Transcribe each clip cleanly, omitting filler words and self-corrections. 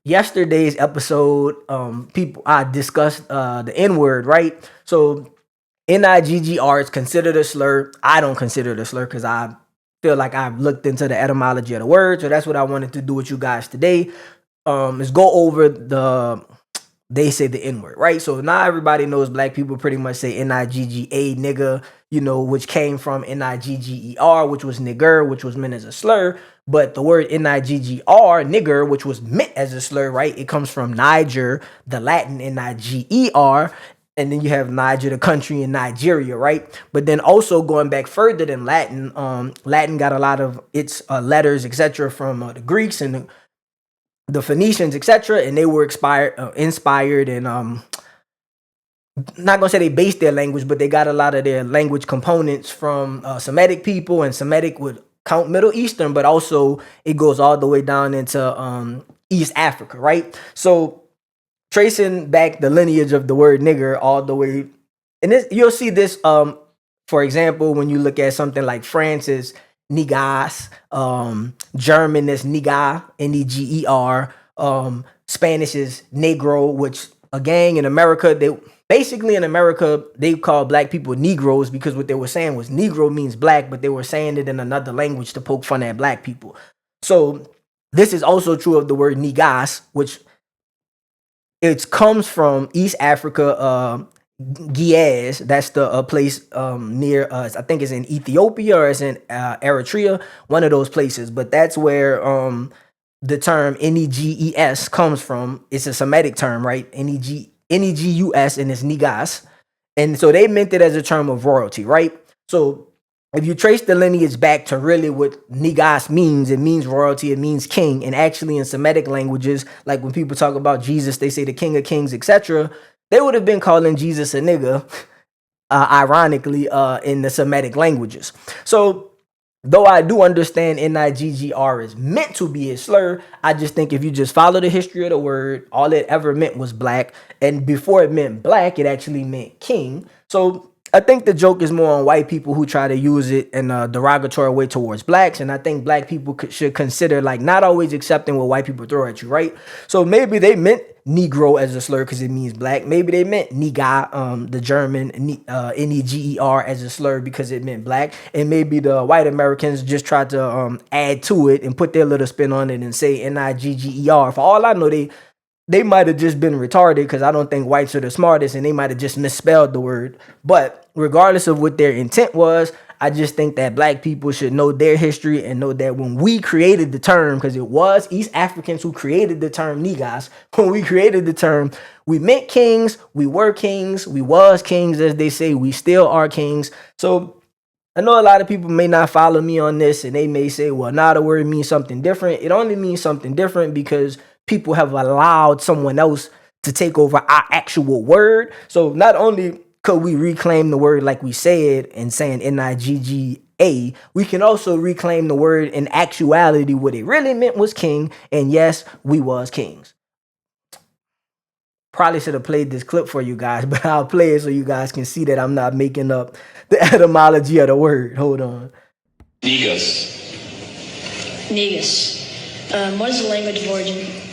yesterday's episode, people I discussed the N word, right? So NIGGR is considered a slur. I don't consider it a slur because I feel like I've looked into the etymology of the word. So that's what I wanted to do with you guys today. Is go over they say the N word, right? So now everybody knows black people pretty much say Nigga, nigga, which came from Nigger, which was nigger, which was meant as a slur. But the word Niggr, nigger, which was meant as a slur, right? It comes from Niger, the Latin Niger, and then you have Niger, the country in Nigeria, right? But then also going back further than Latin, Latin got a lot of its letters, etc., from the Greeks and the Phoenicians, etc., and they were inspired, and not gonna say they based their language, but they got a lot of their language components from Semitic people, and Semitic would count Middle Eastern, but also it goes all the way down into East Africa, right? So tracing back the lineage of the word nigger all the way, and you'll see this, for example, when you look at something like France's niggas, German is niga, Neger, Spanish is negro, which a gang in America, they call black people Negroes because what they were saying was Negro means black, but they were saying it in another language to poke fun at black people. So this is also true of the word nigas, which it comes from East Africa, Giaz. That's the place near I think it's in Ethiopia or it's in Eritrea, one of those places. But that's where the term Neges comes from. It's a Semitic term, right? Negus, and it's nigas. And so they meant it as a term of royalty, right? So if you trace the lineage back to really what nigas means, it means royalty, it means king. And actually in Semitic languages, like when people talk about Jesus, they say the king of kings, etc., they would have been calling Jesus a nigga, ironically, in the Semitic languages. So though I do understand Niggr is meant to be a slur, I just think if you just follow the history of the word, all it ever meant was black. And before it meant black, it actually meant king. So I think the joke is more on white people who try to use it in a derogatory way towards blacks. And I think black people should consider like not always accepting what white people throw at you, right? So maybe they meant Negro as a slur because it means black. Maybe they meant Niga, the German, Neger as a slur because it meant black. And maybe the white Americans just tried to add to it and put their little spin on it and say Nigger. For all I know, they might have just been retarded because I don't think whites are the smartest and they might have just misspelled the word. But regardless of what their intent was, I just think that black people should know their history and know that when we created the term, because it was East Africans who created the term niggas, when we created the term, we meant kings, we were kings, we was kings, as they say, we still are kings. So I know a lot of people may not follow me on this and they may say, well, now the word means something different. It only means something different because people have allowed someone else to take over our actual word. So not only could we reclaim the word like we said and saying Nigga, we can also reclaim the word in actuality. What it really meant was king. And yes, we was kings. Probably should have played this clip for you guys, but I'll play it so you guys can see that I'm not making up the etymology of the word. Hold on. Negus. What is the language of origin?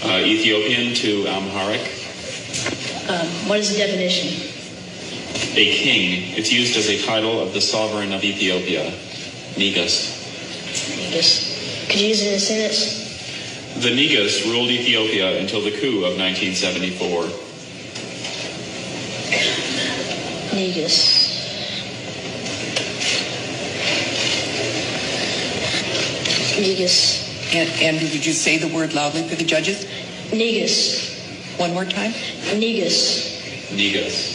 Ethiopian to Amharic. What is the definition? A king. It's used as a title of the sovereign of Ethiopia. Negus. Could you use it in a sentence? The Negus ruled Ethiopia until the coup of 1974. Negus. And Andrew, would you say the word loudly for the judges? Negus. One more time? Negus. Negus.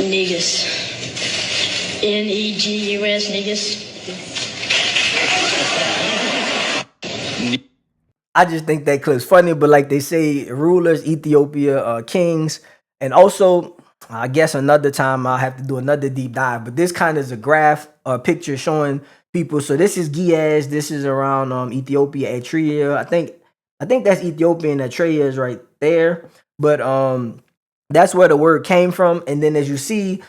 Negus. Negus. Negus. I just think that clip's funny, but like they say, rulers, Ethiopia, kings, and also, I guess another time I'll have to do another deep dive, but this kind of is a graph, a picture showing people. So this is Giaz, this is around Ethiopia, Eritrea. I think that's Ethiopia and Eritrea is right there. But That's where the word came from. And then as you see,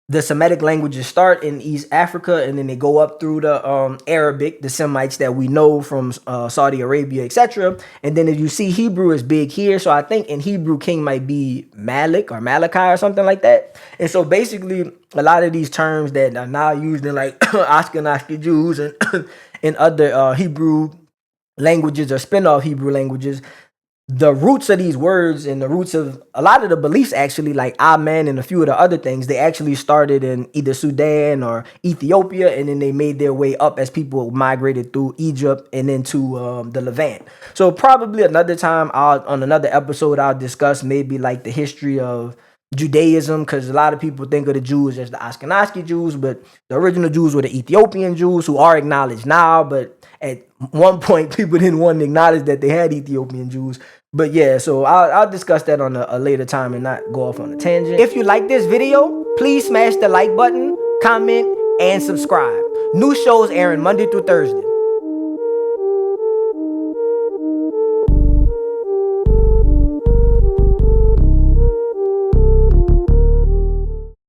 the Semitic languages start in East Africa, and then they go up through the Arabic, the Semites that we know from Saudi Arabia, etc. And then as you see, Hebrew is big here. So I think in Hebrew, king might be Malik or Malachi or something like that. And so basically, a lot of these terms that are now used in like Ashkenazi Jews and in other Hebrew languages or spin-off Hebrew languages, the roots of these words and the roots of a lot of the beliefs, actually, like Amen and a few of the other things, they actually started in either Sudan or Ethiopia, and then they made their way up as people migrated through Egypt and into the Levant. So probably another time, on another episode, I'll discuss maybe like the history of Judaism, because a lot of people think of the Jews as the Ashkenazi Jews, but the original Jews were the Ethiopian Jews, who are acknowledged now, but at one point people didn't want to acknowledge that they had Ethiopian Jews. But yeah, so I'll discuss that on a later time and not go off on a tangent. If you like this video, please smash the like button, comment, and subscribe. New shows airing Monday through Thursday.